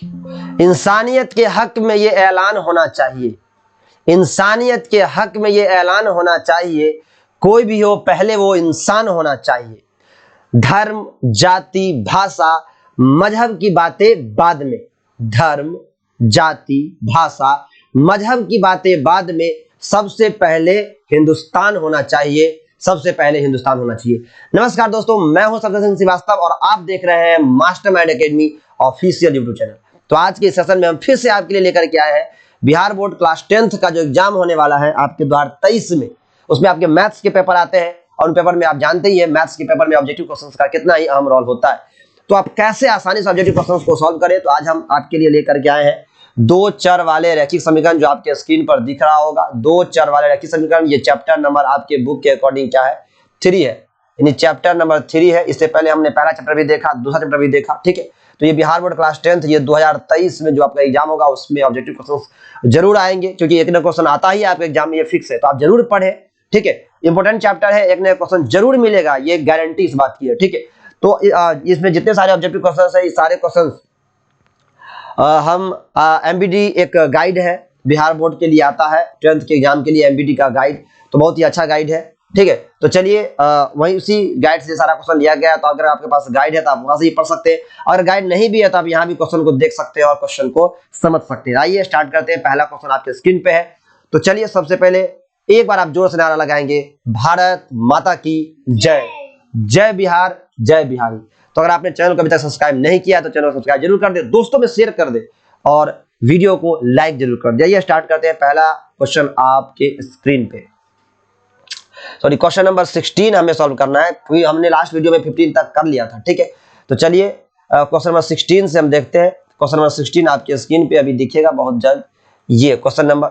इंसानियत के हक में ये ऐलान होना चाहिए, इंसानियत के हक में ये ऐलान होना चाहिए, कोई भी हो पहले वो इंसान होना चाहिए। धर्म, जाति, भाषा, मजहब की बातें बाद में, धर्म, जाति, भाषा, मजहब की बातें बाद में, सबसे पहले हिंदुस्तान होना चाहिए, सबसे पहले हिंदुस्तान होना चाहिए। नमस्कार दोस्तों, मैं हूं सफदर सिंह श्रीवास्तव और आप देख रहे हैं mastermind academy official YouTube channel. तो आज के सेशन में हम फिर से आपके लिए लेकर के आए हैं बिहार बोर्ड क्लास 10th का जो एग्जाम होने वाला है आपके 2023 में, उसमें आपके मैथ्स के पेपर आते हैं और उन पेपर में आप जानते ही हैं मैथ्स के पेपर में ऑब्जेक्टिव क्वेश्चंस का कितना ही अहम रोल होता है। तो आप कैसे आसानी से ऑब्जेक्टिव क्वेश्चंस को सॉल्व करें, तो आज हम आपके लिए लेकर के आए हैं दो चर वाले रैखिक समीकरण, जो आपके स्क्रीन पर दिख रहा होगा। दो चर वाले रैखिक समीकरण, ये चैप्टर नंबर आपके बुक के अकॉर्डिंग क्या है, 3 है, यानी चैप्टर नंबर 3 है। इससे पहले हमने पहला चैप्टर भी देखा, दूसरा चैप्टर भी देखा, ठीक है। तो ये बिहार बोर्ड क्लास 10th ये 2023 में जो आपका एग्जाम होगा उसमें ऑब्जेक्टिव क्वेश्चंस जरूर आएंगे, क्योंकि एक नया क्वेश्चन आता ही है आपके एग्जाम में, ये फिक्स है। तो आप जरूर पढ़े, ठीक है। इंपॉर्टेंट चैप्टर है, एक नया क्वेश्चन जरूर मिलेगा, ये गारंटी इस बात की है, ठीक है। तो इसमें जितने सारे ऑब्जेक्टिव क्वेश्चन है, ये सारे क्वेश्चन हम एमबीडी एक गाइड है बिहार बोर्ड के लिए आता है 10th के एग्जाम के लिए, एमबीडी का गाइड, तो बहुत ही अच्छा गाइड है, ठीक है। तो चलिए वही उसी गाइड से सारा क्वेश्चन लिया गया है। तो अगर आपके पास गाइड है तो आप वहां से ही पढ़ सकते हैं, अगर गाइड नहीं भी है तो आप यहाँ भी क्वेश्चन को देख सकते हैं और क्वेश्चन को समझ सकते हैं। आइए स्टार्ट करते हैं। पहला क्वेश्चन आपके स्क्रीन पे है। तो चलिए सबसे पहले एक बार आप जोर से नारा लगाएंगे, भारत माता की जय, जय बिहार, जय बिहारी। तो अगर आपने चैनल को अभी तक सब्सक्राइब नहीं किया तो चैनल को सब्सक्राइब जरूर कर दे, दोस्तों में शेयर कर दे और वीडियो को लाइक जरूर कर दे। आइए स्टार्ट करते हैं। पहला क्वेश्चन आपके स्क्रीन पे, सॉरी क्वेश्चन नंबर 16 हमें सॉल्व करना है, क्योंकि हमने लास्ट वीडियो में 15 तक कर लिया था, ठीक है। तो चलिए क्वेश्चन नंबर 16 से हम देखते हैं। क्वेश्चन नंबर 16 आपके स्क्रीन पे अभी दिखेगा बहुत जल्द। ये क्वेश्चन नंबर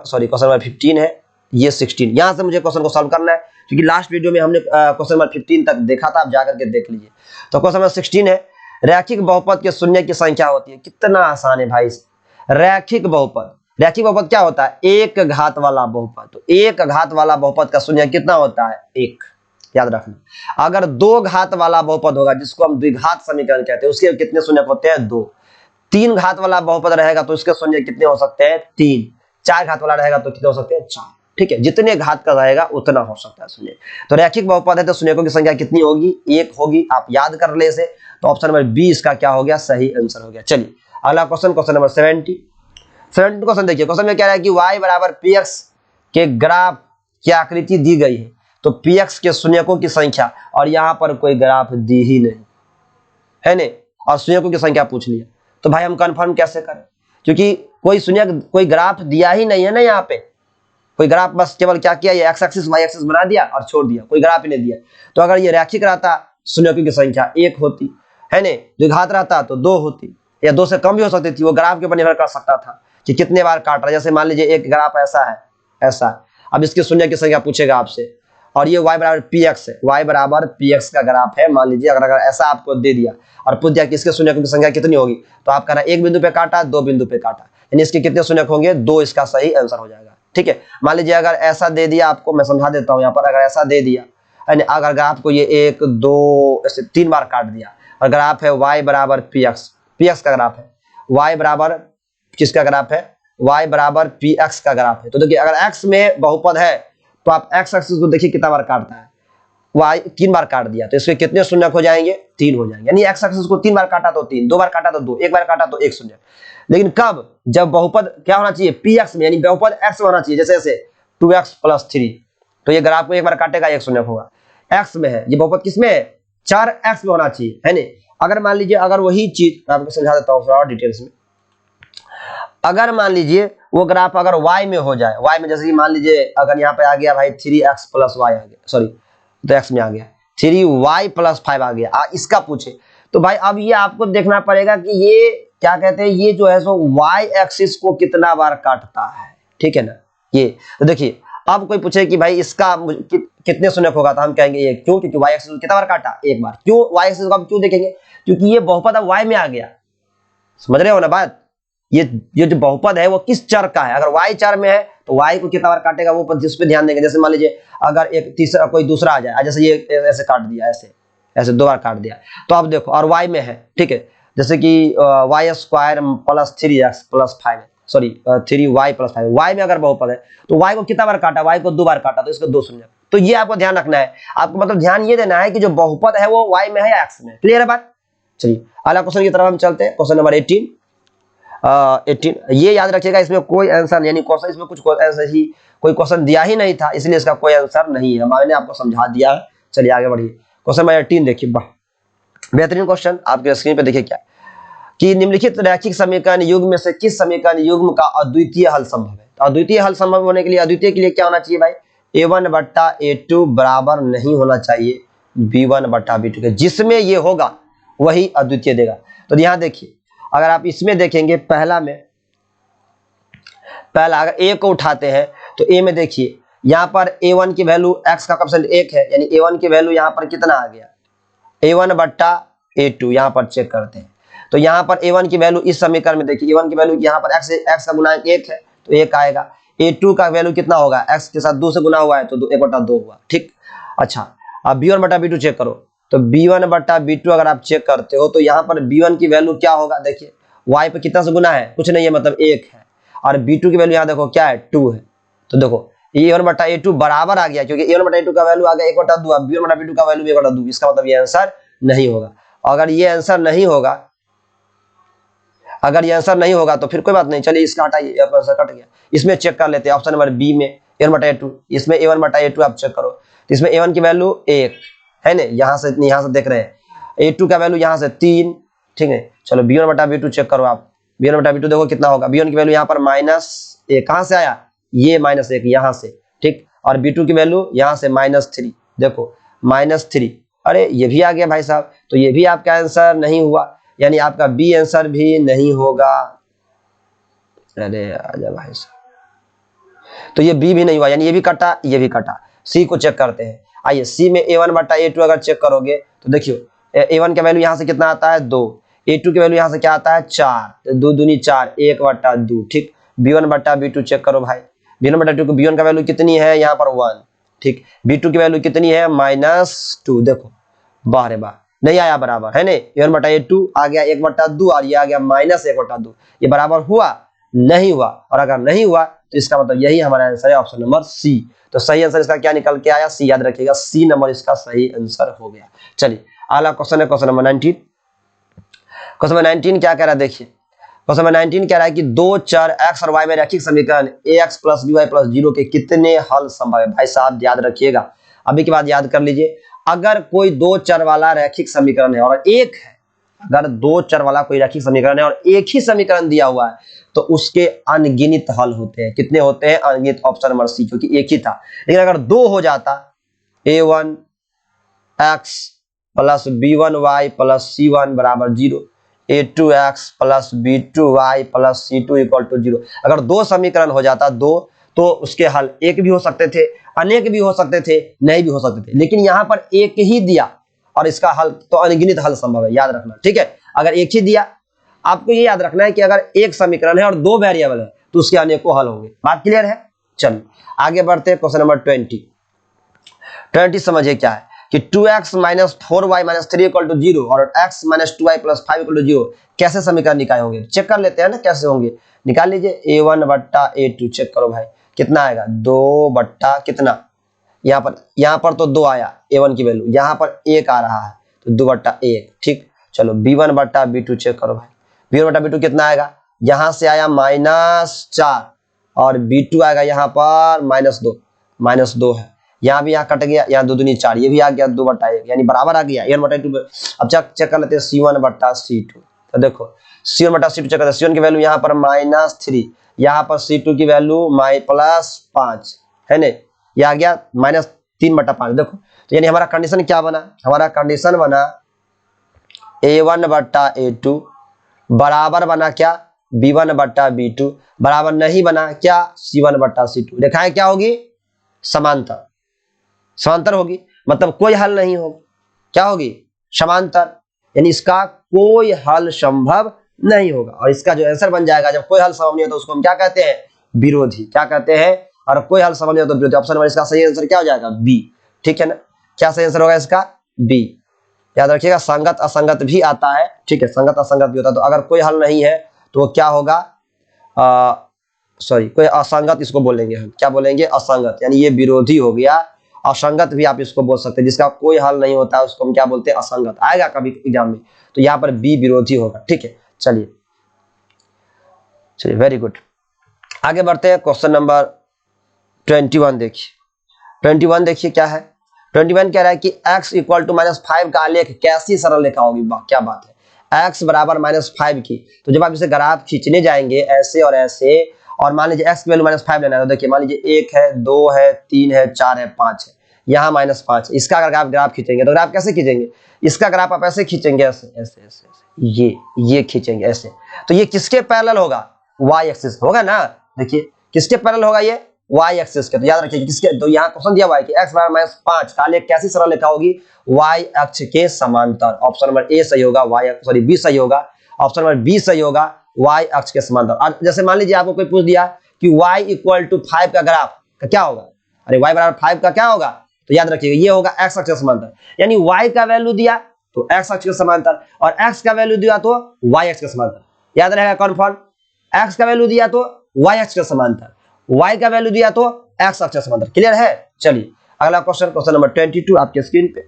15 है, ये 16, यहां से मुझे क्वेश्चन को सॉल्व करना है, क्योंकि लास्ट वीडियो में हमने क्वेश्चन नंबर 15 तक देखा था, आप जाकर के देख लीजिए। तो क्वेश्चन नंबर 16 है, रैखिक बहुपद के शून्य की संख्या होती है। कितना आसान है भाई, रैखिक बहुपद। रैखिक बहुपद क्या होता है, एक घात वाला बहुपद। तो एक घात वाला बहुपद का शून्य कितना होता है, 1, याद रखना। अगर दो घात वाला बहुपद होगा, जिसको हम द्विघात समीकरण कहते हैं, उसके कितने शून्य होते हैं, 2। 3 घात वाला बहुपद रहेगा तो उसके शून्य कितने हो सकते हैं, 3। 4 घात वाला रहेगा तो कितने हो सकते हैं, 4, ठीक है। जितने घात का रहेगा उतना हो सकता है शून्य। तो रैखिक बहुपद है तो शून्यों की संख्या कितनी होगी, 1 होगी। आप याद कर ले इसे। तो ऑप्शन नंबर 20 का क्या हो गया, सही आंसर हो गया। चलिए अगला क्वेश्चन, क्वेश्चन नंबर 17 क्वेश्चन देखिए। क्वेश्चन में क्या है कि y बराबर px के ग्राफ की आकृति दी गई है, तो px के शून्यकों की संख्या, और यहां पर कोई ग्राफ दी ही नहीं है ने, और शून्यकों की संख्या पूछ लिया, तो भाई हम कंफर्म कैसे करें, क्योंकि कोई शून्यक, कोई ग्राफ दिया ही नहीं है ना, यहाँ पे कोई ग्राफ, बस केवल क्या किया, ये एक्स एक्सिस वाई एक्सिस बना दिया और छोड़ दिया, कोई ग्राफ ही नहीं दिया। तो अगर ये रैखिक रहता, शून्यकों की संख्या 1 होती है ने, द्विघात रहता तो 2 होती, या 2 से कम भी हो सकती थी, वो ग्राफ के ऊपर निर्भर कर सकता था कि कितने बार काट रहा है। जैसे मान लीजिए एक ग्राफ ऐसा है, ऐसा है, अब इसके शून्य की संख्या पूछेगा आपसे, और ये y बराबर px है, y बराबर px का ग्राफ है, मान लीजिए अगर ऐसा आपको दे दिया और पूछ दिया कि इसके शून्य की संख्या कितनी होगी, तो आप कहना 1 बिंदु पे काटा, 2 बिंदु पे काटा, यानी इसके कितने शून्य होंगे, 2, इसका सही आंसर हो जाएगा, ठीक है। मान लीजिए अगर ऐसा दे दिया आपको, मैं समझा देता हूँ यहाँ पर, अगर ऐसा दे दिया, अगर ग्राफ को ये 1 2 ऐसे 3 बार काट दिया, और ग्राफ है y बराबर px का ग्राफ है, y बराबर किसका ग्राफ है, y बराबर px का ग्राफ है। तो देखिए अगर x में बहुपद है तो आप x एक्सिस को देखिए कितना बार काटता है, y 3 बार काट दिया, तो इसके कितने शून्य हो जाएंगे, 3 हो जाएंगे, यानी x एक्सिस को 3 बार काटा तो 3, 2 बार काटा तो 2, 1 बार काटा तो 1 शून्य। लेकिन कब, जब बहुपद क्या होना चाहिए, px में, यानी बहुपद x में होना चाहिए, जैसे ऐसे 2x + 3, तो ये ग्राफ को 1 बार काटेगा, 1 शून्य होगा। x में है, ये बहुपद किसमें है, 4x में होना चाहिए, है नहीं। अगर मान लीजिए अगर वही चीज मैं आपको समझा देता हूँ थोड़ा और डिटेल्स में, अगर मान लीजिए वो ग्राफ अगर y में हो जाए, y में जैसे कि मान लीजिए अगर यहाँ पे आ गया भाई 3x + y आ गया, सॉरी तो x में आ गया 3y + 5 आ गया, इसका पूछे, तो भाई अब ये आपको देखना पड़ेगा कि ये क्या कहते हैं, ये जो है सो y एक्सिस को कितना बार काटता है, ठीक है ना। ये तो देखिए अब कोई पूछे कि भाई इसका कितने शून्य होगा, तो हम कहेंगे ये, क्यों, क्योंकि y एक्सिस को कितना बार काटा, 1 बार। क्यों y एक्सिस को हम क्यों देखेंगे, क्योंकि ये बहुपद अब y में आ गया, समझ रहे हो ना बात। ये जो बहुपद है वो किस चर का है, अगर y चर में है तो y को कितना बार काटेगा, वो जिस पे ध्यान देंगे। जैसे मान लीजिए अगर एक तीसरा कोई दूसरा आ जाए, जैसे ये ऐसे काट दिया, ऐसे 2 बार काट दिया, तो आप देखो और y में है, ठीक है, जैसे कि y square plus 3x plus 5, sorry 3y plus 5, y में अगर बहुपद है तो वाई को कितना बार काटा, वाई को 2 बार काटा, तो इसको 2 शून्य। तो ये आपको ध्यान रखना है, आपको मतलब ध्यान ये देना है कि जो बहुपद है वो वाई में है या एक्स में। क्लियर है बात? चलिए अगला क्वेश्चन की तरफ हम चलते हैं, क्वेश्चन नंबर 18। ये याद रखिएगा, इसमें कोई आंसर यानी क्वेश्चन, इसमें कुछ ऐसा ही कोई क्वेश्चन दिया ही नहीं था, इसलिए इसका कोई आंसर नहीं है, मैंने आपको समझा दिया है। चलिए आगे बढ़िए, क्वेश्चन नंबर 18 देखिए, बेहतरीन क्वेश्चन आपके स्क्रीन पे देखिए क्या कि निम्नलिखित रैखिक समीकरण युग्म में से किस समीकरण युग्म का अद्वितीय हल संभव है। तो अद्वितीय हल संभव होने के लिए, अद्वितीय के लिए क्या होना चाहिए भाई, a1 बट्टा a2 बराबर नहीं होना चाहिए b1 बट्टा b2 के, जिसमें ये होगा वही अद्वितीय देगा। तो यहां देखिए, अगर आप इसमें देखेंगे पहला अगर a को उठाते हैं तो a में देखिए यहां पर a1 की वैल्यू x का कोएफिशिएंट 1 है, यानी a1 की वैल्यू यहां पर कितना आ गया, a1 बट्टा a2। यहां पर चेक करते हैं तो यहां पर a1 की वैल्यू इस समीकरण में देखिए, a1 की वैल्यू यहां पर x का गुणांक 1 है तो 1 आएगा, a2 का वैल्यू कितना होगा, x के साथ 2 से गुना हुआ है तो 1/2 हुआ। ठीक, अच्छा अब b1 बट्टा b2 चेक करो, तो b1 बट्टा b2 अगर आप चेक करते हो तो यहां पर b1 की वैल्यू क्या होगा, देखिए y पे कितना से गुना है, कुछ नहीं है, मतलब 1 है, और b2 की वैल्यू यहां देखो क्या है, 2 है। तो देखो a1 बट्टा a2 बराबर आ गया, क्योंकि a1 बट्टा a2 का वैल्यू आ गया 1/2, अब b1 बट्टा b2 का वैल्यू 1/2, इसका मतलब ये आंसर नहीं होगा। अगर ये आंसर नहीं होगा, अगर ये आंसर नहीं होगा तो फिर कोई बात नहीं, चलिए इसका हटाइए, आंसर कट गया। इसमें चेक कर लेते हैं, ऑप्शन नंबर बी में a1 बटा a2, इसमें a1 बटा a2 आप चेक करो, तो इसमें a1 की वैल्यू 1 है ना, यहाँ से देख रहे हैं, a2 का वैल्यू यहाँ से 3, ठीक है। चलो b1 बटा b2 चेक करो आप, b1 बटा b2 देखो कितना होगा, b1 की वैल्यू यहाँ पर -1, कहाँ से आया, ये -1 यहाँ से, ठीक, और b2 की वैल्यू यहाँ से -3, देखो -3, अरे ये भी आ गया भाई साहब, तो ये भी आपका आंसर नहीं हुआ, यानी आपका बी आंसर भी नहीं होगा। अरे आजा भाई साहब, तो ये बी भी नहीं हुआ, यानी ये भी कटा, ये भी कटा। सी को चेक करते हैं, आइए सी में a1 बटा a2 अगर चेक करोगे तो देखियो a1 का वैल्यू यहाँ से कितना आता है 2, a2 की वैल्यू यहाँ से क्या आता है 4, तो 2 दूनी 4, 1/2, ठीक। b1 बटा b2 चेक करो भाई, b1 बटा b2 को b1 का वैल्यू कितनी है यहाँ पर 1, ठीक, b2 की वैल्यू कितनी है -2, देखो बाहर है, बाहर नहीं आया बराबर है, नहीं a1 बटा a2 आ गया 1/2 और ये आ गया -1/2, ये बराबर हुआ नहीं हुआ, और अगर नहीं हुआ तो इसका मतलब यही हमारा आंसर है, ऑप्शन नंबर सी। तो सही आंसर इसका क्या निकल के आया, सी, याद रखिएगा सी नंबर इसका सही आंसर हो गया। चलिए अगला क्वेश्चन है क्वेश्चन नंबर 19। क्वेश्चन नंबर 19 क्या कह रहा है, देखिए क्वेश्चन नंबर 19 कह रहा है कि दो चर x और y में रैखिक समीकरण ax प्लस by प्लस 0 के कितने हल संभव है। भाई साहब याद रखिएगा, अभी के बाद याद कर लीजिए, अगर कोई दो चर वाला रैखिक समीकरण है और एक है, अगर दो चर वाला कोई रैखिक समीकरण है और एक ही समीकरण दिया हुआ है तो उसके अनगिनत हल होते हैं। कितने होते हैं, अनगिनत, ऑप्शन नंबर सी, क्योंकि एक ही था। लेकिन अगर दो हो जाता, a1 x plus b1y plus c1 बराबर 0, a2x plus b2y plus c2 equal to 0, अगर दो समीकरण हो जाता दो, तो उसके हल एक भी हो सकते थे, अनेक भी हो सकते थे, नहीं भी हो सकते थे, लेकिन यहां पर एक ही दिया और इसका हल तो अनगिनत हल संभव है, याद रखना, ठीक है। अगर एक ही दिया, आपको ये याद रखना है कि अगर एक समीकरण है और दो वेरिएबल है तो उसके अनेकों हल होंगे। बात क्लियर है? चलिए आगे बढ़ते हैं, क्वेश्चन नंबर 20 समझिए क्या है कि 2x minus 4y minus 3 equal to 0 और x minus 2y plus 5 equal to 0 कैसे समीकरण निकाले होंगे, चेक कर लेते हैं ना कैसे होंगे। निकाल लीजिए, a1 बट्टा a2 चेक करो भाई, कितना आएगा 2 बट्टा कितना, यहाँ पर तो 2 आया a1 की वैल्यू, यहाँ पर 1 आ रहा है तो 2 बट्टा 1, ठीक। चलो b1 बट्टा b2 चेक करो भाई, b1 बट्टा b2 कितना आएगा, यहाँ से आया -4 और b2 आएगा यहाँ पर -2 है, यहाँ भी यहाँ कट गया, यहाँ 2 दूनी 4, ये भी आ गया 2 बट्टा 1, यानी बराबर आ गया a1 बट्टा a2। अब चेक कर लेते हैं c1 बट्टा c2, तो देखो c1 बट्टा c2 चेक करते हैं, c1 की वैल्यू यहाँ पर -3, यहाँ पर c2 की वैल्यू +5 है ना, ये आ गया -3 बट्टा 5। देखो तो यानी हमारा कंडीशन क्या बना, हमारा कंडीशन बना a1 बट्टा a2 बराबर बना क्या, b1 बट्टा b2 बराबर नहीं बना क्या, c1 बट्टा c2। रेखाएं क्या होगी, समांतर होगी, मतलब कोई हल नहीं होगा, क्या होगी, समांतर, यानी इसका कोई हल संभव नहीं होगा। और इसका जो आंसर बन जाएगा, जब कोई हल संभव नहीं हो तो उसको हम क्या कहते हैं, विरोधी, क्या कहते हैं, और कोई हल संभव नहीं हो तो विरोधी। ऑप्शन नंबर इसका सही आंसर क्या हो जाएगा, बी, ठीक है ना। क्या सही आंसर होगा इसका, बी, याद रखिएगा, संगत असंगत भी आता है, ठीक है, संगत असंगत भी होता है। तो अगर कोई हल नहीं है तो वो क्या होगा, सॉरी, कोई असंगत इसको बोलेंगे हम, क्या बोलेंगे, असंगत, यानी ये विरोधी हो गया। असंगत भी आप इसको बोल सकते हैं, जिसका कोई हल नहीं होता है उसको हम क्या बोलते हैं, असंगत, आएगा कभी एग्जाम में। तो यहाँ पर बी विरोधी होगा, ठीक है। चलिए चलिए, वेरी गुड। आगे बढ़ते हैं, क्वेश्चन नंबर 21 देखिए। 21 देखिए क्या है। 21 कह रहा है कि x इक्वल टू -5 का आलेख कैसी सरल रेखा होगी। वाह क्या बात है, x बराबर -5 की। तो जब आप इसे ग्राफ खींचने जाएंगे ऐसे और ऐसे, और मान लीजिए x की वैल्यू -5 लेना है, तो देखिए मान लीजिए 1 है, 2 है, 3 है, 4 है, 5 है, यहाँ -5। इसका अगर आप ग्राफ खींचेंगे तो ग्राफ कैसे खींचेंगे, इसका ग्राफ आप ऐसे खींचेंगे, ऐसे ऐसे ऐसे ऐसे, ये खींचेंगे ऐसे। तो ये किसके पैरेलल होगा, y एक्सिस होगा ना। देखिए किसके पैरेलल होगा ये, y एक्सिस के। तो याद रखिए किसके, तो यहाँ क्वेश्चन दिया हुआ है कि x बराबर -5 का आलेख कैसी सरल रेखा होगी, y अक्ष के समांतर। ऑप्शन नंबर ए सही होगा, बी सही होगा, ऑप्शन नंबर बी सही होगा, y अक्ष के समांतर। और जैसे मान लीजिए आपको कोई पूछ दिया कि y इक्वल टू 5 का ग्राफ का क्या होगा, अरे y बराबर 5 का क्या होगा, तो याद रखिएगा ये होगा x अक्ष के समांतर। यानी y का वैल्यू दिया तो x अक्ष के समांतर, और x का वैल्यू दिया तो y अक्ष के समांतर। याद रहेगा कन्फर्म, x का वैल्यू दिया तो y अक्ष के समांतर, y का वैल्यू दिया तो x अक्ष के समांतर। क्लियर है। चलिए अगला क्वेश्चन, क्वेश्चन नंबर 22 आपके स्क्रीन पे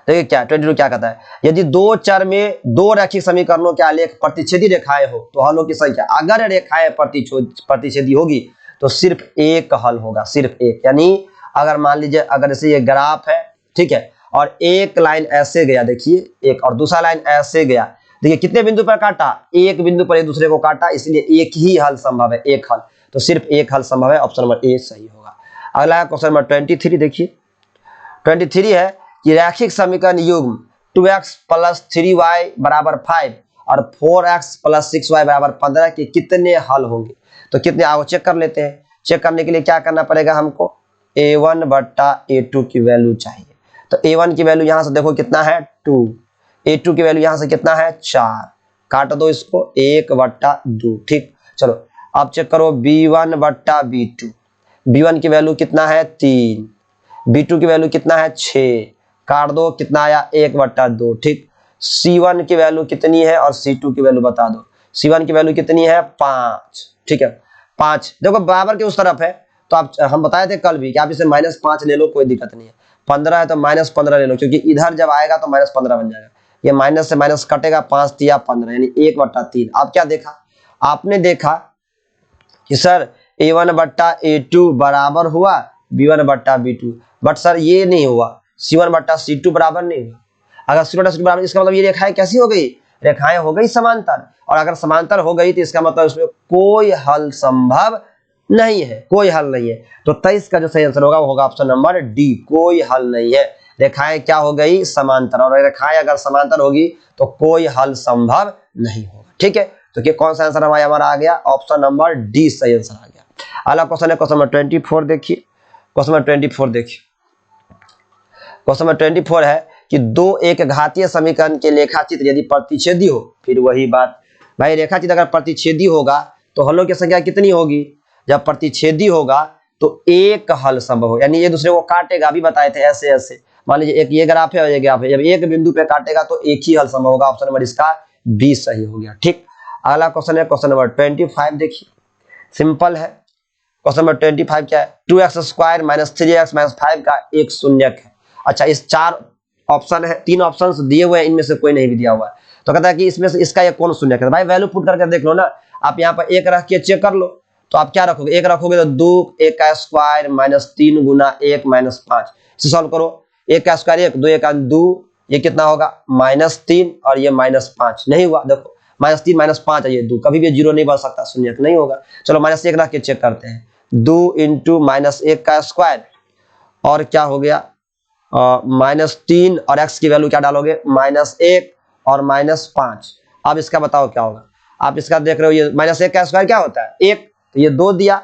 देखिए क्या 22 क्या कहता है। यदि दो चर में दो रैखिक समीकरणों के आलेख प्रतिच्छेदी रेखाएं हो तो हलों की संख्या, अगर रेखाएं प्रतिच्छेदी होगी तो सिर्फ एक हल होगा, सिर्फ एक। यानी अगर मान लीजिए अगर जैसे ये ग्राफ है, ठीक है, और एक लाइन ऐसे गया, देखिए एक, और दूसरा लाइन ऐसे गया, देखिए कितने बिंदु पर काटा, एक बिंदु पर एक दूसरे को काटा, इसलिए एक ही हल संभव है, एक हल। तो सिर्फ एक हल संभव है, ऑप्शन नंबर ए सही होगा। अगला क्वेश्चन नंबर 23 देखिए। 23 है कि रैखिक समीकरण युग्म 2x + 3y = 5 और 4x + 6y = 15 के कितने हल होंगे। तो कितने आओ चेक कर लेते हैं। चेक करने के लिए क्या करना पड़ेगा हमको, a1 बट्टा a2 की वैल्यू चाहिए। तो a1 की वैल्यू यहां से देखो कितना है 2, a2 की वैल्यू यहां से कितना है 4, काट दो इसको 1/2, ठीक। चलो अब चेक करो b1 बट्टा b2, b1 की वैल्यू कितना है 3, b2 की वैल्यू कितना है 6, काट दो कितना आया 1/2, ठीक। c1 की वैल्यू कितनी है और c2 की वैल्यू बता दो। c1 की वैल्यू कितनी है 5, ठीक है 5, देखो बराबर के उस तरफ है। तो आप, हम बताए थे कल भी कि आप इसे -5 ले लो, कोई दिक्कत नहीं है। 15 है तो -15 ले लो, क्योंकि इधर जब आएगा तो -15 बन जाएगा। ये माइनस से माइनस कटेगा, 5 तिया 15, यानी 1/3। आप क्या देखा, आपने देखा कि सर a1 बट्टा a2 बराबर हुआ b1 बट्टा b2, बट सर ये नहीं हुआ, c1 बट्टा c2 बराबर नहीं हुआ। अगर c1 बट्टा c2 बराबर, इसका मतलब ये रेखाएं कैसी हो गई, रेखाएं हो गई समांतर। और अगर समांतर हो गई तो इसका मतलब इसमें कोई हल संभव नहीं है, कोई हल नहीं है। तो 23 का जो सही आंसर होगा वो होगा ऑप्शन नंबर डी, कोई हल नहीं है। रेखाएं क्या हो गई, समांतर, और रेखाएं अगर समांतर होगी तो कोई हल संभव नहीं होगा, ठीक है। तो क्या कौन सा आंसर हमारा आ गया, ऑप्शन नंबर डी सही आंसर आ गया। अगला क्वेश्चन है क्वेश्चन नंबर 24 देखिए। क्वेश्चन नंबर 24 देखिए। क्वेश्चन नंबर 24 है कि दो एक घातीय समीकरण के लेखाचित्र यदि प्रतिच्छेदी हो, फिर वही बात भाई, रेखाचित्र अगर प्रतिच्छेदी होगा तो हलों की संख्या कितनी होगी। जब प्रतिच्छेदी होगा तो एक हल संभव हो, यानी ये दूसरे को काटेगा, अभी बताए थे ऐसे ऐसे। मान लीजिए एक ये ग्राफ है और ये ग्राफ है, जब एक बिंदु पे काटेगा तो एक ही हल संभव होगा, ऑप्शन नंबर इसका बी सही हो गया, ठीक। अगला क्वेश्चन है क्वेश्चन नंबर 25 देखिए, सिंपल है। क्वेश्चन नंबर 25 क्या है, 2x² - 3x - 5 का एक शून्यक है। अच्छा, इस 4 ऑप्शन है, 3 ऑप्शंस दिए हुए हैं, इनमें से कोई नहीं भी दिया हुआ है। तो कहता है कि इसमें से इसका ये कौन शून्यक है। भाई वैल्यू पुट करके देख लो ना, आप यहाँ पर एक रख के चेक कर लो। तो आप क्या रखोगे, एक रखोगे तो 2 1 का स्क्वायर -3 गुना 1 -5, इसे सॉल्व करो। 1 का स्क्वायर 1, 2 1 2, ये कितना होगा -3 और ये -5, नहीं हुआ। देखो -3 -5 है, ये 2 कभी भी 0 नहीं बन सकता, शून्यक नहीं होगा। चलो -1 रख के चेक करते हैं, 2 × -1 का स्क्वायर और क्या हो गया -3, और x की वैल्यू क्या डालोगे -1 और -5। अब इसका बताओ क्या होगा। आप इसका देख रहे हो, ये -1 का स्क्वायर क्या होता है 1, तो ये 2 दिया,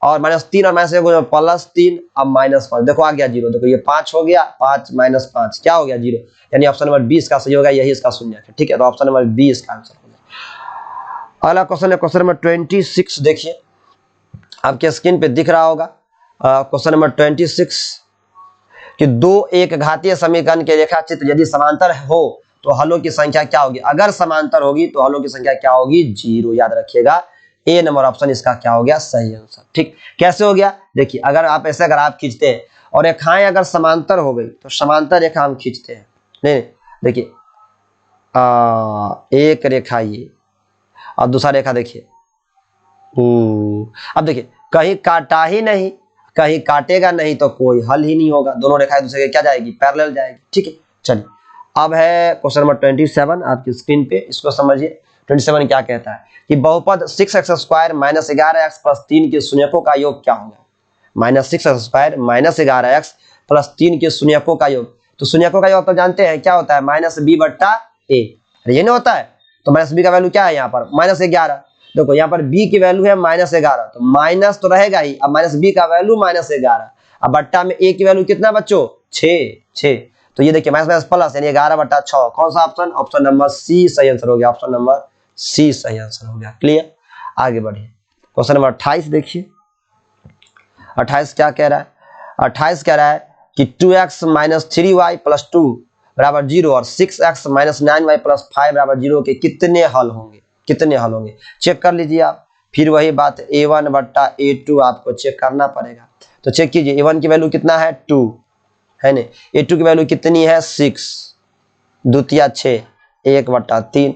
और -3 और -1 +3, अब -5, देखो आ गया 0। देखो ये 5 हो गया, 5 - 5 क्या हो गया 0, यानी ऑप्शन नंबर 20 का सही होगा, यही इसका शून्यक है, ठीक है। तो ऑप्शन नंबर 20 का आंसर होगा। अगला क्वेश्चन है क्वेश्चन नंबर 26 देखिए, आपके स्क्रीन पे दिख रहा होगा। क्वेश्चन नंबर 26 कि दो एक घातीय समीकरण के रेखा चित्र यदि समांतर हो तो हलों की संख्या क्या होगी, अगर समांतर होगी तो हलों की संख्या क्या होगी, 0। याद रखिएगा ए नंबर ऑप्शन इसका क्या हो गया, सही आंसर। ठीक, कैसे हो गया, देखिए अगर आप ऐसे ग्राफ खींचते हैं और रेखाएं अगर समांतर हो गई तो समांतर रेखा हम खींचते हैं। नहीं देखिए एक रेखा ये और दूसरा रेखा देखिए, अब देखिए कहीं काटा ही नहीं, कहीं काटेगा नहीं तो कोई हल ही नहीं होगा, दोनों रेखाएं दूसरे के क्या जाएगी, पैरेलल जाएगी। ठीक है, चलिए अब है क्वेश्चन नंबर 27 आपकी स्क्रीन पे, इसको समझिए। 27 क्या कहता है कि बहुपद 6x² - 11x + 3 के शून्यकों का योग क्या होगा। -6x² - 11x + 3 के शून्यकों का योग, तो शून्यकों का योग तो जानते हैं क्या होता है, -b/a। ये नहीं होता है, तो -b का वैल्यू क्या है यहाँ पर, -11। देखो यहाँ पर b की वैल्यू है -11, तो माइनस तो रहेगा ही, अब -b का वैल्यू -11, अब बट्टा में a की वैल्यू कितना बच्चों, 6। तो ये देखिए माइनस प्लस यानी 11/6, कौन सा ऑप्शन, ऑप्शन नंबर सी सही आंसर हो गया, ऑप्शन नंबर सी सही आंसर हो गया। क्लियर, आगे बढ़िए। क्वेश्चन नंबर 28 देखिए, 28 क्या कह रहा है, 28 कह रहा है कि 2x - 3y + 2 = 0 और 6x - 9y + 5 = 0 के कितने हल होंगे, कितने हल होंगे, चेक कर लीजिए आप। फिर वही बात a1/a2 आपको चेक करना पड़ेगा, तो चेक कीजिए a1 की वैल्यू कितना है, 2 है ना, a2 की वैल्यू कितनी है, 6, द्वितीय 6, 1/3।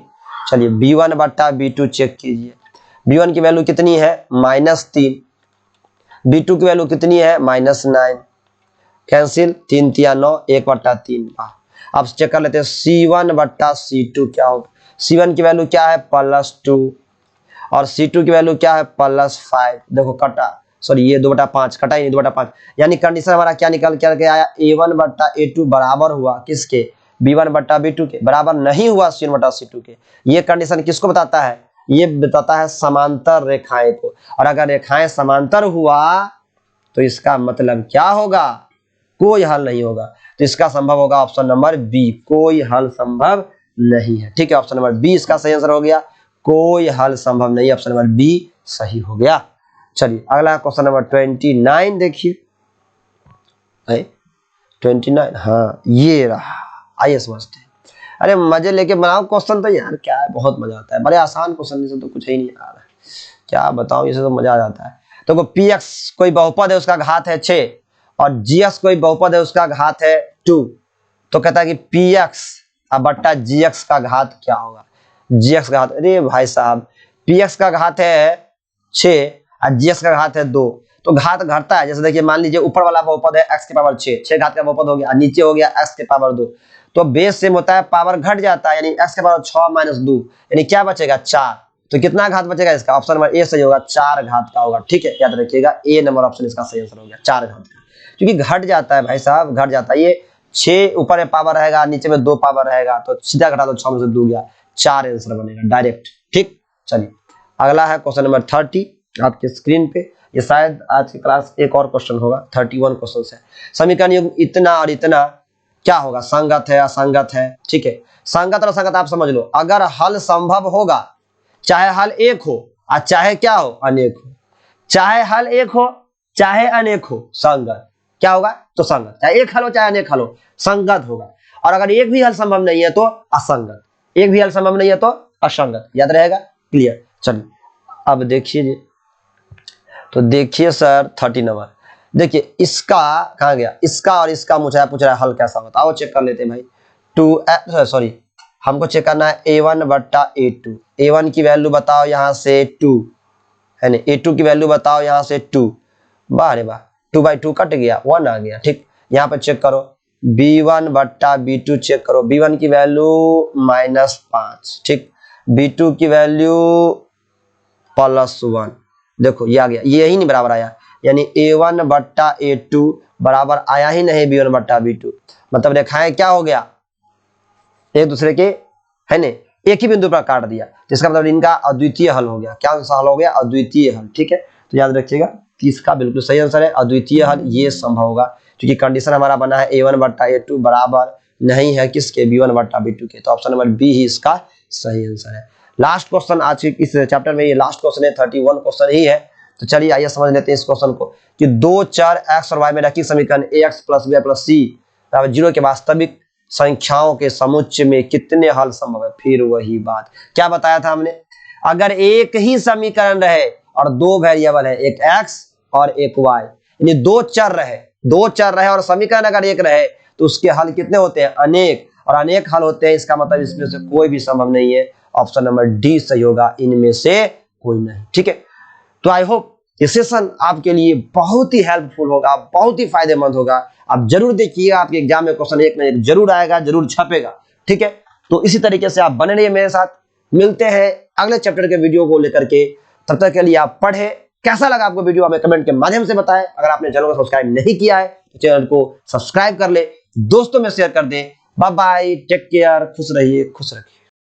चलिए b1/b2 चेक कीजिए, b1 की वैल्यू कितनी है, -3, b2 की वैल्यू कितनी है, -9, कैंसिल, 3 × 9, 1/3। अब चेक कर लेते हैं c1/c2 क्या होगा, c1 की वैल्यू क्या है, +2 और c2 की वैल्यू क्या है, +5। देखो कटा, सॉरी ये 2/5 कटा ही नहीं, 2/5, यानी कंडीशन हमारा क्या निकल के आया, a1/a2 बराबर हुआ किसके, b1/b2 के, बराबर नहीं हुआ c1/c2 के। ये कंडीशन किसको बताता है, ये बताता है समांतर रेखाएं को, और अगर रेखाएं समांतर हुआ तो इसका मतलब क्या होगा, कोई हल नहीं होगा, तो इसका संभव होगा ऑप्शन नंबर बी, कोई हल संभव नहीं है। ठीक है, ऑप्शन नंबर बी इसका सही आंसर हो गया, कोई हल संभव नहीं, ऑप्शन नंबर बी सही हो गया। चलिए अगला क्वेश्चन नंबर 29 देखिए, 29, हाँ ये रहा, आइए समझते हैं। अरे मजे लेके बनाओ क्वेश्चन तो यार, क्या है, बहुत मजा आता है, बड़े आसान क्वेश्चन से तो कुछ ही नहीं आ रहा है, क्या बताऊं, इसे तो मजा आ जाता है। तो px कोई बहुपद है उसका घात है 6 और gx कोई बहुपद है उसका घात है 2, तो कहता है कि px / gx का घात क्या होगा, gx का घात, अरे भाई साहब px का घात है 6 और gx का घात है 2, तो घात घटता है, जैसे देखिए मान लीजिए ऊपर वाला बहुपद है x की पावर 6, 6 घात का बहुपद हो गया, नीचे हो गया x की पावर 2, तो बेस सेम होता है, पावर घट जाता है, यानी x की पावर 6 - 2, यानी क्या बचेगा, 4, तो कितना घात बचेगा इसका, ऑप्शन नंबर ए सही होगा, 4 घात का होगा। ठीक है, याद रखिएगा ए नंबर ऑप्शन इसका सही आंसर हो गया, 4 घात का, क्योंकि घट जाता है भाई साहब, घट जाता है, ये 6 ऊपर में पावर रहेगा, नीचे में 2 पावर रहेगा, तो सीधा घटा दो, 6 में से 2 गया, 4 आंसर बनेगा डायरेक्ट। ठीक, चलिए अगला है क्वेश्चन नंबर 30 आपके स्क्रीन पे, ये शायद आज की क्लास एक और क्वेश्चन होगा, 31 क्वेश्चन है। समीकरण युग्म इतना और इतना क्या होगा, संगत है असंगत है। ठीक है, संगत और असंगत आप समझ लो, अगर हल संभव होगा, चाहे हल एक हो और चाहे क्या हो, अनेक हो, चाहे हल एक हो चाहे अनेक हो, संगत क्या होगा, तो संगत, चाहे एक हल हो चाहे अनेक हल हो, संगत होगा। और अगर एक भी हल संभव नहीं है तो असंगत, एक भी हल संभव नहीं है तो असंगत, याद रहेगा। क्लियर, चलिए अब देखिए जी, तो देखिए सर 30 नंबर, देखिए इसका कहाँ गया, इसका और इसका मुझे पूछ रहा है हल कैसा होता, आओ चेक कर लेते हैं भाई। 2 सॉरी हमको चेक करना है a1/a2, a1 की वैल्यू बताओ यहाँ से 2 है ना, a2 की वैल्यू बताओ यहाँ से 2, वाह रे वाह, 2/2 कट गया, 1 आ गया। ठीक, यहाँ पर चेक करो b1/b2 चेक करो, b1 की वैल्यू -5, ठीक, b2 की वैल्यू +1, देखो ये आ गया, ये ही नहीं बराबर आया, यानी a1/a2 बराबर आया ही नहीं b1/b2, मतलब रेखाएं क्या हो गया, एक दूसरे के है ने एक ही बिंदु पर काट दिया, जिसका मतलब इनका अद्वितीय हल हो गया। क्या हल हो गया, अद्वितीय हल। ठीक है, तो याद रखिएगा कि इसका बिल्कुल सही आंसर है अद्वितीय हल, ये संभव होगा, क्योंकि कंडीशन हमारा बना है a1/a2 बराबर नहीं है किसके, b1/b2 के, तो ऑप्शन नंबर बी ही इसका सही आंसर है। लास्ट क्वेश्चन आज के इस चैप्टर में, ये लास्ट क्वेश्चन है, 31 क्वेश्चन ही है, तो चलिए आइए समझ लेते हैं इस क्वेश्चन को कि दो चर x और y में रैखिक समीकरण ax plus b plus c बराबर 0 के वास्तविक संख्याओं के समुच्चय में कितने हल संभव है। फिर वही बात, क्या बताया था हमने, अगर एक ही समीकरण रहे और दो वेरिएबल है, एक x और एक y, यानी दो चर रहे और समीकरण अगर एक रहे तो उसके हल कितने होते हैं, अनेक, और अनेक हल होते हैं। इसका मतलब इसमें से कोई भी संभव नहीं है। ऑप्शन नंबर डी सही होगा, इनमें से कोई नहीं। ठीक है, तो आई होप ये सेशन आपके लिए बहुत ही हेल्पफुल होगा, बहुत ही फायदेमंद होगा। आप जरूर देखिएगा, आपके एग्जाम में क्वेश्चन एक ना एक जरूर आएगा, जरूर छपेगा। ठीक है, तो इसी तरीके से आप बने रहिए मेरे साथ। मिलते हैं अगले चैप्टर के वीडियो को लेकर के, तब तक के लिए आप पढ़े। कैसा लगा आपको वीडियो हमें कमेंट के माध्यम से बताएं। अगर आपने चैनल को सब्सक्राइब नहीं किया है तो चैनल को सब्सक्राइब कर ले, दोस्तों में शेयर कर दें। बाय बाय, टेक केयर, खुश रहिए, खुश रखिए।